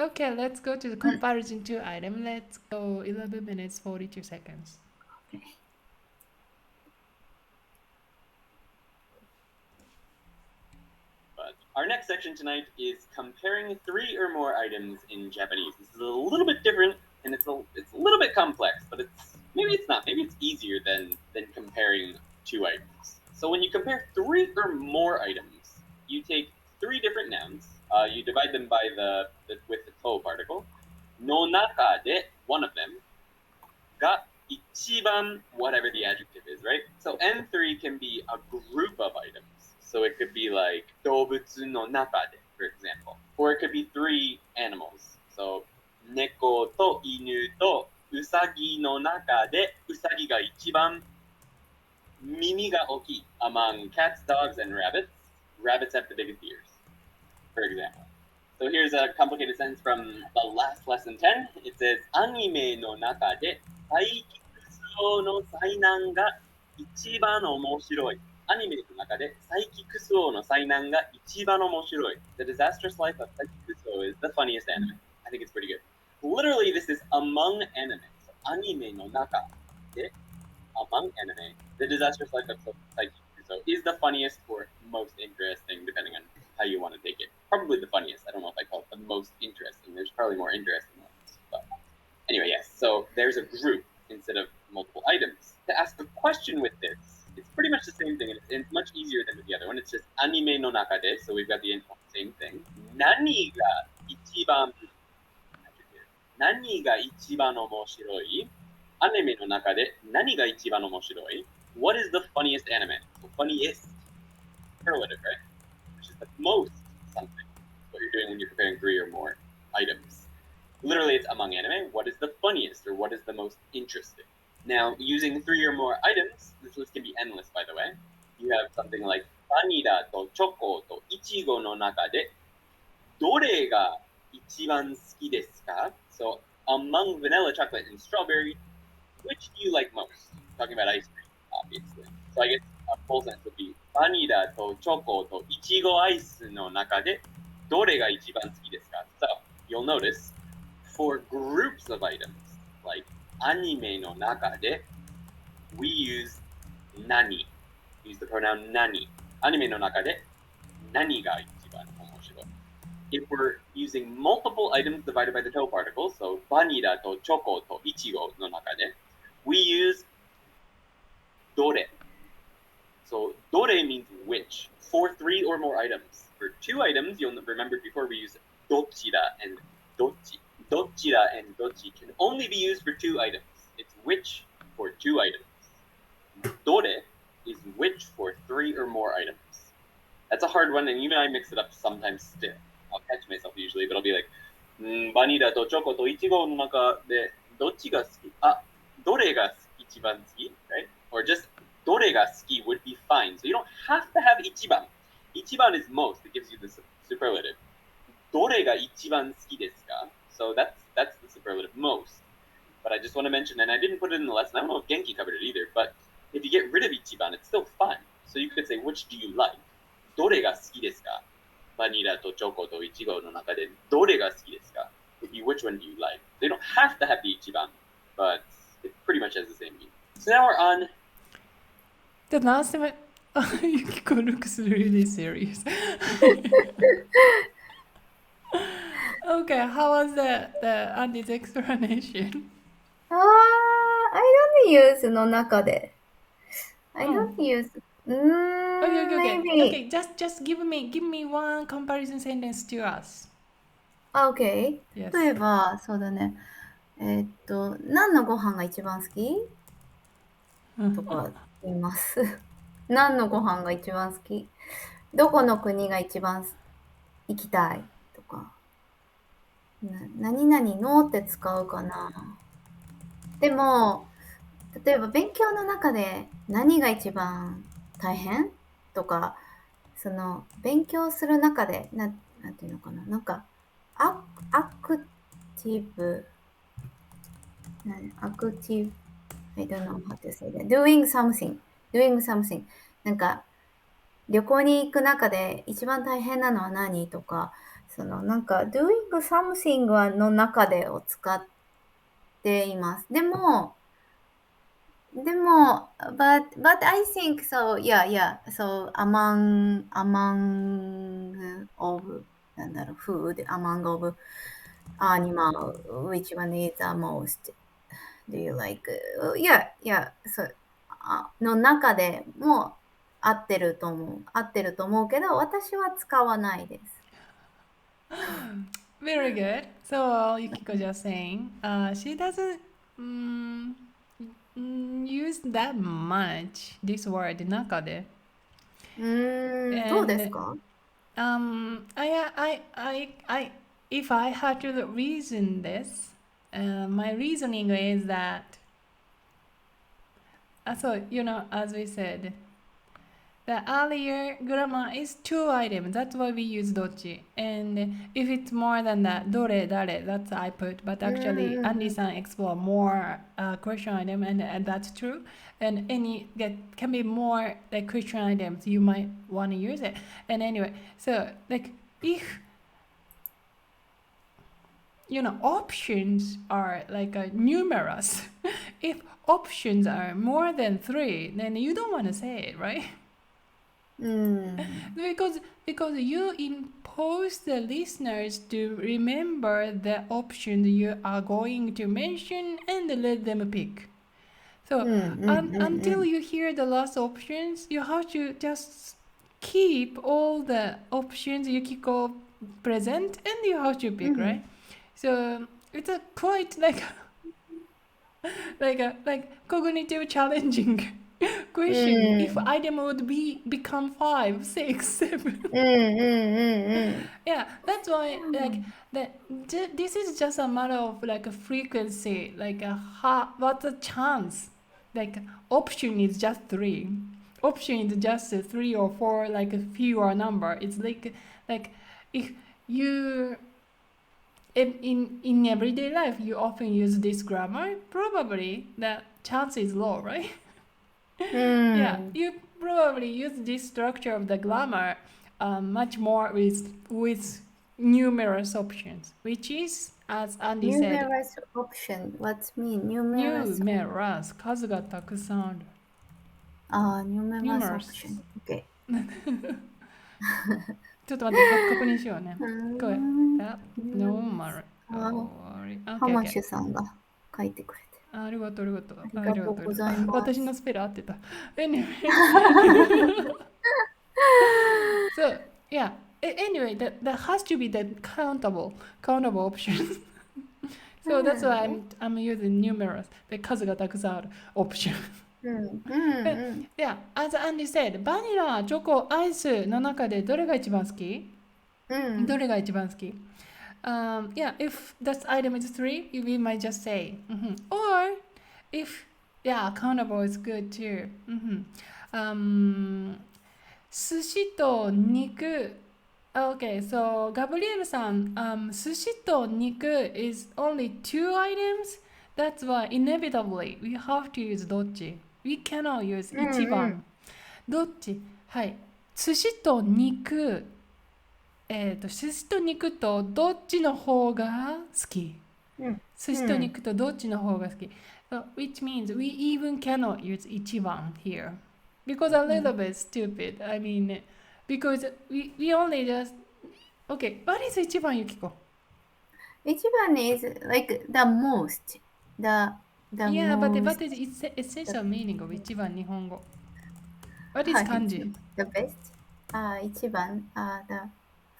Okay, let's go to the comparison two item. Let's go 11 minutes 42 seconds. But our next section tonight is comparing 3 or more items in Japanese. This is a little bit different and it's a little bit complex, but maybe it's not. Maybe it's easier than comparing 2 items. So when you compare 3 or more items, you take 3 different nouns. You divide them by with the to particle. No naka de, one of them. Ga ichiban, whatever the adjective is, right? So N3 can be a group of items. So it could be like doubutsu no naka de, for example. Or it could be 3 animals. So neko to inu to usagi no naka de usagi ga ichiban mimi ga oki. Among cats, dogs, and rabbits, rabbits have the biggest ears, for example. So here's a complicated sentence from the last lesson 10. It says, anime no naka de saikikusuo no sainan ga ichiban omoshiroi. Anime no naka de saikikusuo no sainan ga ichiban omoshiroi. The disastrous life of Saikikusuo is the funniest anime. I think it's pretty good. Literally, this is among anime. So, anime no naka de, among anime, the disastrous life of Saikikusuo is the funniest or most interesting, depending on how you want to take it. Probably the funniest. I don't know if I call it the most interesting. There's probably more interesting ones. But anyway, yes. So there's a group instead of multiple items. To ask a question with this, it's pretty much the same thing, and it's much easier than with the other one. It's just anime no naka de, so we've got the same thing. Nani ga ichiban, nani ga ichiban omoshiroi? Anime no naka de nani ga ichiban omoshiroi? What is the funniest anime? So funniest, superlative, right? Which is the most something. What you're doing when you're comparing 3 or more items. Literally, it's among anime. What is the funniest, or what is the most interesting? Now, using 3 or more items, this list can be endless, by the way. You have something like vanilla to choco to ichigo no naka de dore ga ichiban suki desu ka? So, among vanilla, chocolate, and strawberry, which do you like most? Talking about ice cream, obviously. So I guess a full sentence would be, vanilla to choco to ichigo ice no naka de dore ga ichiban suki desu ka? So you'll notice for groups of items, like anime no naka de, we use nani. Use the pronoun nani. Anime no naka de nani ga ichiban omoshiroi. If we're using multiple items divided by the to particle, so vanilla to choco to ichigo no naka de, we use dore. So dore means which. For 3 or more items. For 2 items, you'll remember before we use dochira and dochi. Dochira and dochi can only be used for 2 items. It's which for 2 items. Dore is which for 3 or more items. That's a hard one, and even I mix it up sometimes still. I'll catch myself usually, but I'll be like, vanilla to choco to ichigo no naka de dochi ga suki? Dore ga ichiban suki, right? Or just dore ga suki would be fine. So you don't have to have ichiban. Ichiban is most. It gives you the superlative. Dore ga ichiban suki desu ka? So that's the superlative most. But I just want to mention, and I didn't put it in the lesson. I don't know if Genki covered it either, but if you get rid of ichiban, it's still fine. So you could say, which do you like? Dore ga suki desu ka? Vanilla to choco to ichigo no naka de dore ga suki desu ka? Would be which one do you like? They don't have to have the ichiban, but it pretty much has the same meaning. So now we're on. The last time Yukiko looks really serious. Okay, how was the Andy's explanation? I don't use の中で。I don't use. Okay. Maybe. Just give me one comparison sentence to us. Okay. Yes. 例えば、そうだね。何のご飯が一番好きとか言います。何のご飯が一番好きどこの国が一番行きたいとか。何々のって使うかな。でも、例えば勉強の中で何が一番大変とか、その勉強する中でなんていうのかな、なんかアクティブ、I don't know how to say that. Doing something. なんか旅行に行く中で一番大変なのは何とか、そのなんか doing something の中でを使っています。でも、but I think so, yeah, so among of なんだろう food, among of animal, which one is the most do you like? Yeah, そうの中でも合ってると思うけど、私は使わないです。Very good. So Yukiko just saying, she doesn't use that much this word 中で。どうです And か？ if I had to reason this, my reasoning is that, so as we said, the earlier grammar is two items. That's why we use dochi. And if it's more than that, dore, dare, that's I put. But actually, Andy-san explore more question item, and that's true. And any that can be more like question items, you might want to use it. And anyway, so like if options are like numerous. If options are more than 3, then you don't want to say it, right? Because you impose the listeners to remember the option you are going to mention and let them pick. So until you hear the last options, you have to just keep all the options Yukiko present and you have to pick, right? So it's a quite like cognitive challenging question. If item would become 5, 6, 7. Yeah, that's why this is just a matter of like a frequency, like what's the chance? Like option is just 3. Option is just 3 or 4, like a fewer number. It's like if you in everyday life you often use this grammar, probably the chance is low, right? Yeah, you probably use this structure of the grammar much more with numerous options, which is, as Andy said, numerous option. What's mean? Numerous. numerous 数がたくさんある。numerous numerous option. Okay. ちょっと待って、確認しようね。Go ahead. Normal. ハマシュさんが書いてくれて。ありがとう、ありがとう。ありがとうございます。私のスペル合ってた。Anyway. So, yeah. Anyway, that has to be the countable options. So that's why I'm using numerous. で、数がたくさんある option. Yeah, as Andy said, バニラ、チョコ、アイスの中でどれが一番好き？どれが一番好き？Yeah, if that item is 3, we might just say. Or if, yeah, countable is good too. 寿司と肉。Okay, so Gabriel さん、寿司と肉 is only 2 items. That's why inevitably we have to use どっち。We cannot use 1番。どっち？はい。寿司と肉。寿司と肉とどっちの方が好き？寿司と肉とどっちの方が好き？ Which means we even cannot use 1番 here. Because a little bit stupid. I mean, because we only just... Okay, what is 1番, Yukiko? 1番 is like the most. The Yeah, most. but it's essential meaning of 1番日本語。What is 漢字？ The best. 1番 the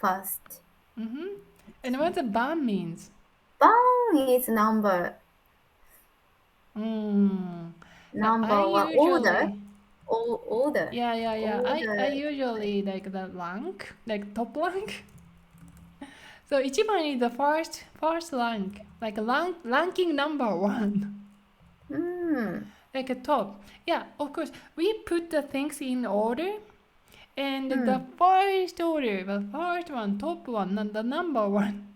first. And what the 番 means? 番 is number. Number one. Order. Yeah. Order. I usually like the rank, like top rank. So 1番 is the first rank, like ranking number 1. Like a top. Yeah, of course. We put the things in order. And the first order, the first one, top one, the number 1.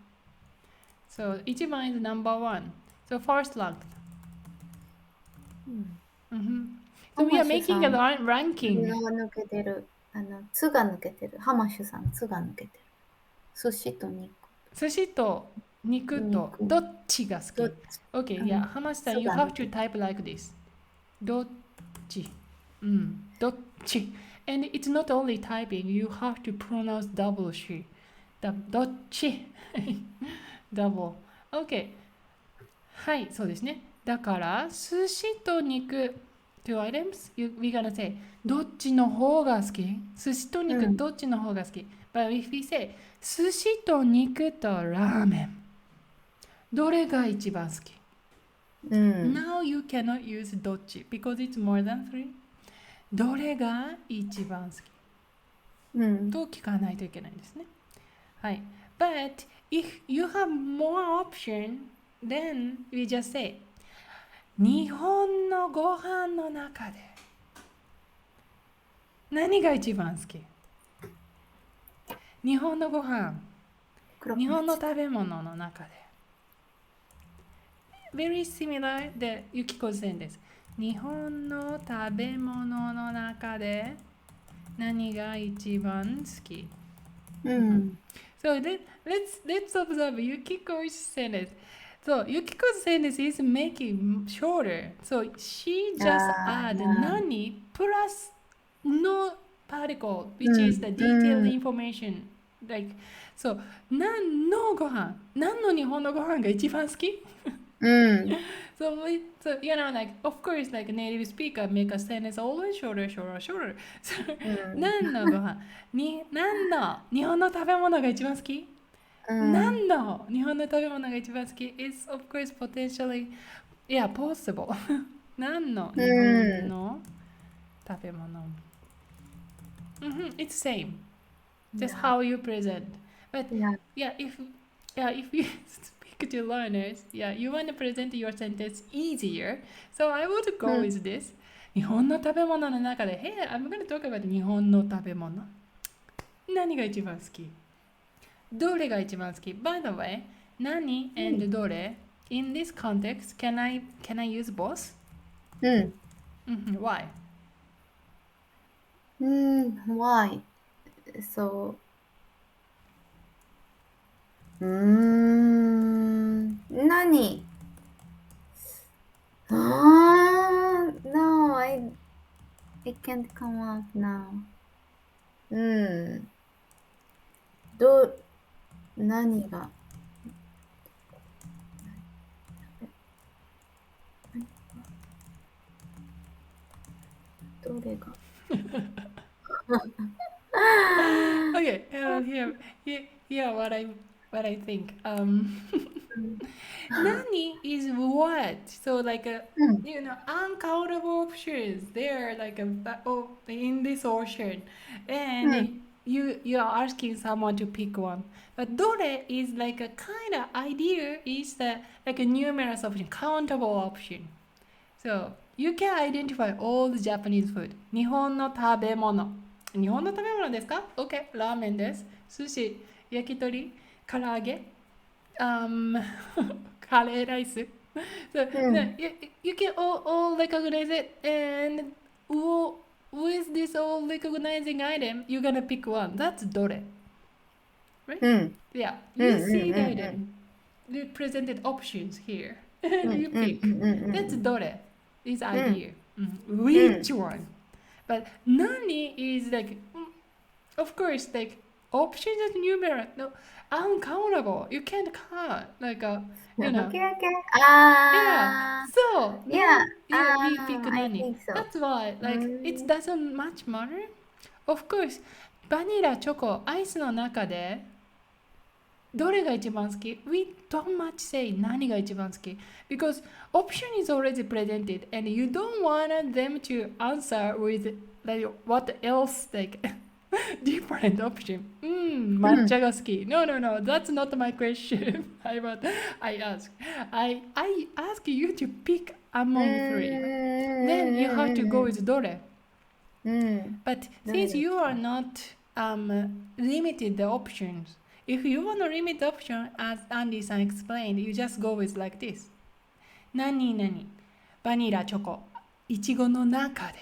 So 1番 is number 1. So first ranked. So we are making a ranking. 抜けてる。つが抜けてる。ハマシュさん、つが抜けてる。寿司と肉。寿司と肉と肉どっちが好き？どっち Okay, yeah. 浜下さん、そう you だね have to type like this. どっち。どっち。And it's not only typing, you have to pronounce double C. どっち。double. Okay. はい、そうですね。だから、寿司と肉、two items, we're gonna say, どっちの方が好き？寿司と肉、どっちの方が好き？ But if we say, 寿司と肉とラーメン、どれが一番好き？ Now you cannot use どっち because it's more than three. どれが一番好き？と聞かないといけないんですね。はい。But if you have more option, then we just say 日本のご飯の中で何が一番好き？日本のご飯、日本の食べ物の中で Very similar でYukiko線です。日本の食べ物の中で何が一番好き？So let's observe Yukiko's sentence. So Yukiko's sentence is making shorter. So she just add nani plus no particle, which is the detailed information. Like so 何のご飯？何の日本のご飯が一番好き？So you know, like of course, like native speaker make a sentence always shorter. So 何のご飯？何の日本の食べ物が一番好き？何の日本の食べ物が一番好き is of course potentially possible 何の日本の食べ物 It's same just how you present but if you speak to learners you want to present your sentence easier so I would go with this 日本の食べ物の中で Hey, I'm going to talk about 日本の食べ物何が一番好きどれが一番好き By the way, 何 and どれ In this context, can I use both? Why? Why? So, Nani? No, I can't come up now. 何がどれが Okay, here what I think. Nani is what? So like uncountable options. They're like in this ocean, and you are asking someone to pick one. But dore is like a kind of idea is like a numerous option, countable option. So you can identify all the Japanese food. 日本の食べ物。日本の食べ物ですか ?OK、ラーメンです。寿司、焼き鳥、唐揚げ、カレーライス。So, you can all recognize it and with this all recognizing item, you're gonna pick one. That's dore. Right? Yeah, you see the item. You presented options here. And you pick. That's dore. This idea. Which one? But nani is like, of course, like options are numerous, no, uncountable. You can't count, like you know. Okay. Yeah. So we pick I nani. think so. That's why, like, it doesn't much matter. Of course, バニラ、チョコ、アイスの中でどれが一番好き We don't much say 何が一番好き because option is already presented and you don't want them to answer with like what else like different option 抹茶が好き No, that's not my question I ask you to pick among three then you have to go with どれ But since you are not limited the options If you want to limit the option, as Andy-san explained, you just go with like this. 何々、バニラ、チョコ、いちごの中で、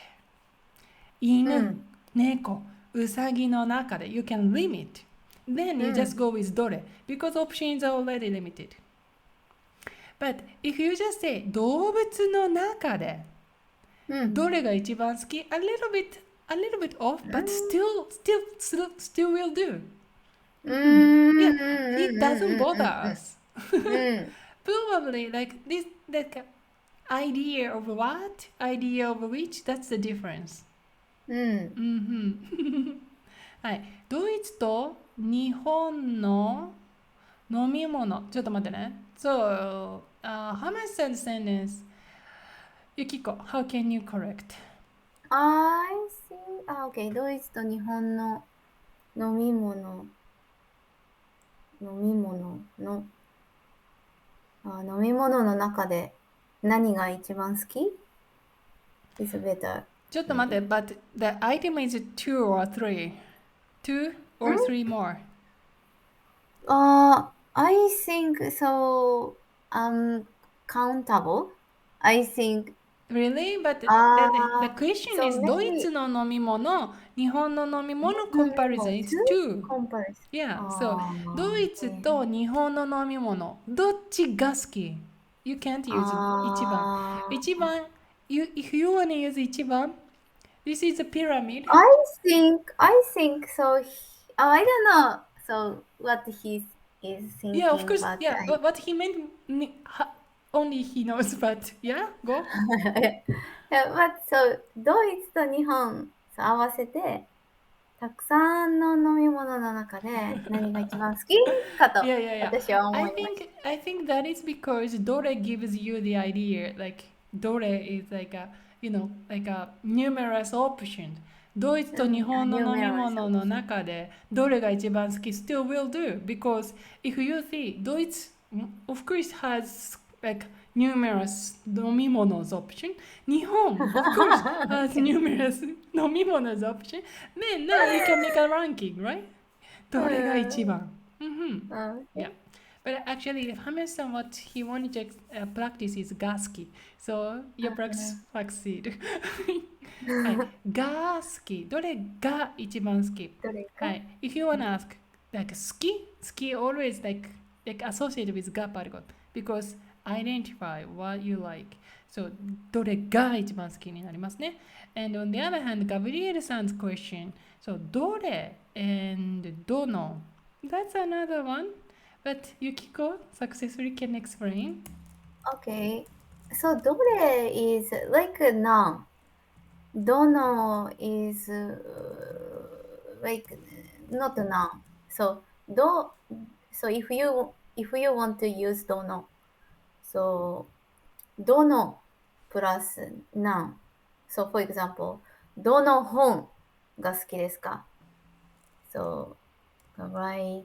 犬、猫、うさぎの中で、you can limit. then you just go with どれ because options are already limited. But if you just say 動物の中でどれが一番好き a little bit off, but still will do. Yeah, it doesn't bother us. Probably like this, like idea of what, idea of which, that's the difference. はい、ドイツと日本の飲み物。ちょっと待ってね。So, how much sentence? Yukiko, how can you correct? I think, okay. ドイツと日本の飲み物の中で何が一番好き is better. ちょっと待って、but the item is 2 or 3? 2 or 3 more? I think so. Countable. I think. Really? But the question is ドイツの飲み物、日本の飲み物 comparison is 2. Comparison. Yeah, so ドイツと日本の飲み物、どっちが好き ?You can't use 一番。一番、if you want to use 一番、this is a pyramid. I think so. I don't know. So what he is thinking. Yeah, of course. But Yeah, what he meant, only he knows, but yeah, go. But so ドイツと日本合わせてたくさんの飲み物の中で何が一番好きかと Yeah. 私は思いました。I think that is because Dore gives you the idea, like Dore is like a, like a numerous option. ドイツと日本の飲み物の中でどれが一番好き still will do because if you see ドイツ of course has like numerous 飲み物 option 日本 of course has numerous 飲み物 option then now you can make a ranking, right? どれが一番 Yeah. But actually, Hames-san, what he wanted to practice is gaski. So your practice succeed. はい、が好き。どれが一番好きはい。If you wanna ask, like 好き always like associated with が particle because identify what you like. So どれが一番好きになりますね。And on the other hand, Gabriel-san's question. So どれ and どの That's another one. But Yukiko successfully can explain. Okay. So どれ is like noun. どの is like not noun. So if you want to use どの so どの plus noun. So for example どの本が好きですか So right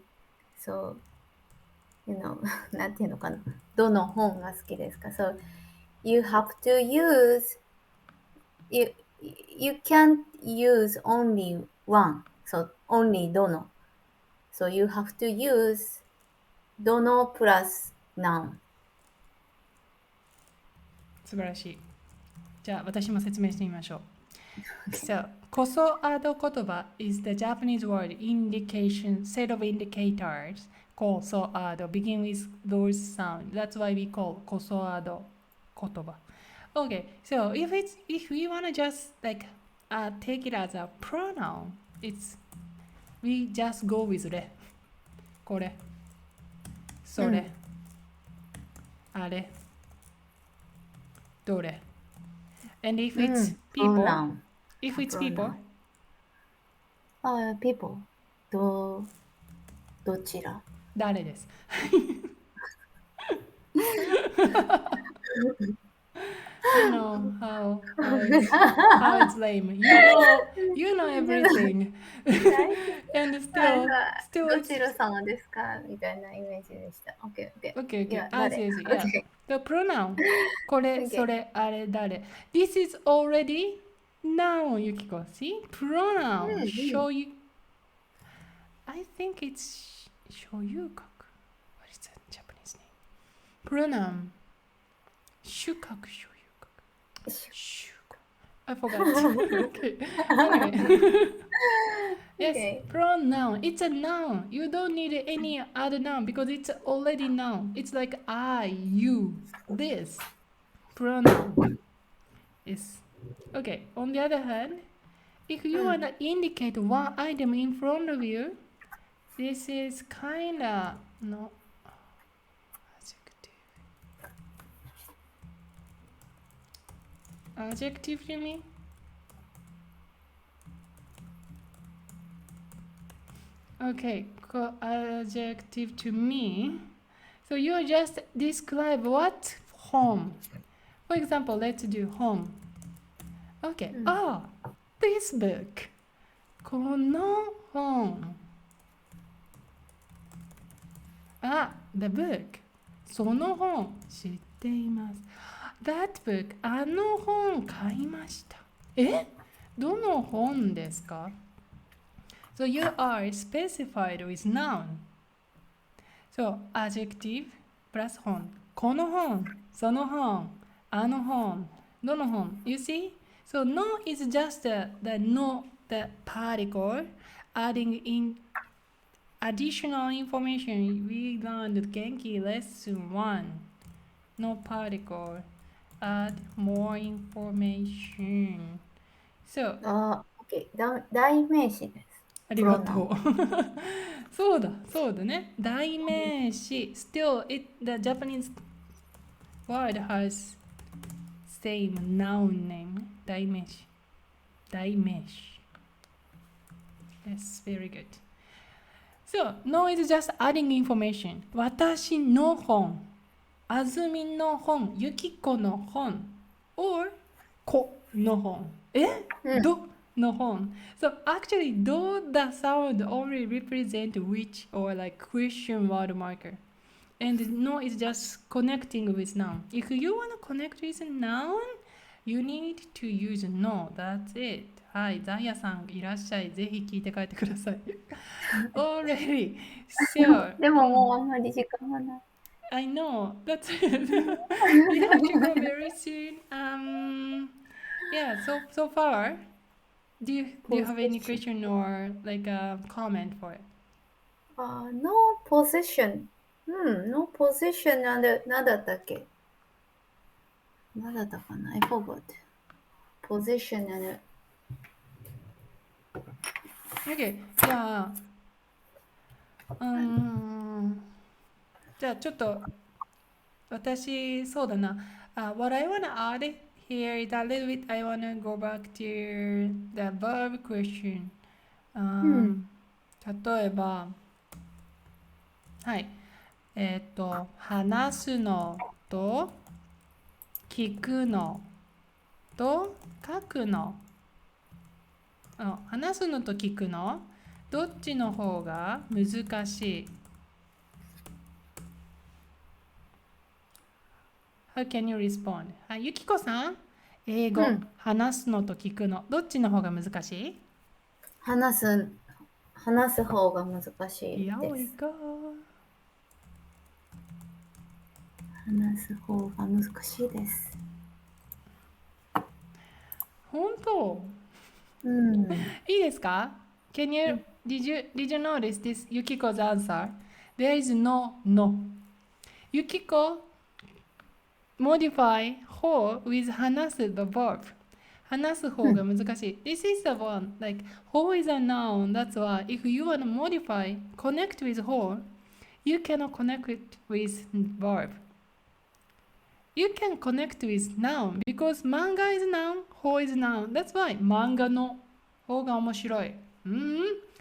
soなんていうのかなどの本が好きですか So you have to use you can't use only one so only どの So you have to use どの plus noun 素晴らしい。じゃあ私も説明してみましょう。So, こそあど言葉 is the Japanese word indication, set of indicators. こそあど begin with those sounds. That's why we call こそあど言葉。Okay, so if we want to just like take it as a pronoun, we just go with れ。これ。それ。あれ。どれ。And if it's people, if it's people, people どちら誰です。I know how it's lame. You know everything. And still どちら様ですかみたいなイメージでした。Okay. Okay. As is, yeah. The pronoun. これ、それ、あれ、誰。This is already noun, Yukiko. See? Pronoun. 所有。I think it's 所有格。What is that Japanese name? Pronoun. 主格所有格。主格。I forgot. Okay. Anyway. Yes, Okay. pronoun. It's a noun. You don't need any other noun because it's already noun. It's like I, you, this. Pronoun. Yes. Okay. On the other hand, if you want to indicate one item in front of you, this is kinda no adjective. Adjective, you mean? Okay, adjective to me. So you just describe what home. For example, let's do home. Okay. This book. この本。the book. その本。知っています。That book. あの本買いました。どの本ですか？ So you are specified with noun. So adjective plus 本。この本。その本。あの本。どの本。You see? So no is just the no, the particle, adding in additional information. We learned Genki lesson 1. No particle. Add more information. So, OK。代名詞です。ありがとう。そうだね。代名詞。Still, the Japanese word has same noun name. 代名詞。Yes, very good. So, no is just adding information. 私の本。あずみの本。ゆきこの本。or この本。どの本。So, actually, do the sound only represent which or like question word marker. And no is just connecting with noun. If you want to connect with noun, you need to use no. That's it. はい、ザイヤさんいらっしゃい。ぜひ聞いて帰ってください。Already. So, でももうあんまり時間がない。I know. That's it. We have to go very soon. Yeah, so far, do you have any question or like a comment for it? No position. No position なんだったっけ？何だったかな？ I forgot. Position and Okay. じゃあちょっと私そうだな。What I wanna add here is a little bit. I wanna go back to the verb question. 例えば、はい。話すのと聞くのと書くの。話すのと聞くのどっちの方が難しい？ How can you respond? ゆきこさん、英語、話すのと聞くのどっちの方が難しい？話す方が難しいです。Here we go. 話す方が難しいです。本当？いいですか？ Can you, did you notice this Yukiko's answer? There is no. Yukiko modify 方 with 話す the verb. 話す方が難しい。This is the one. Like, 方 is a noun. That's why if you want to modify, connect with 方, you cannot connect it with verb. You can connect with noun because manga is noun, 方 is noun. That's why 漫画の方が面白い。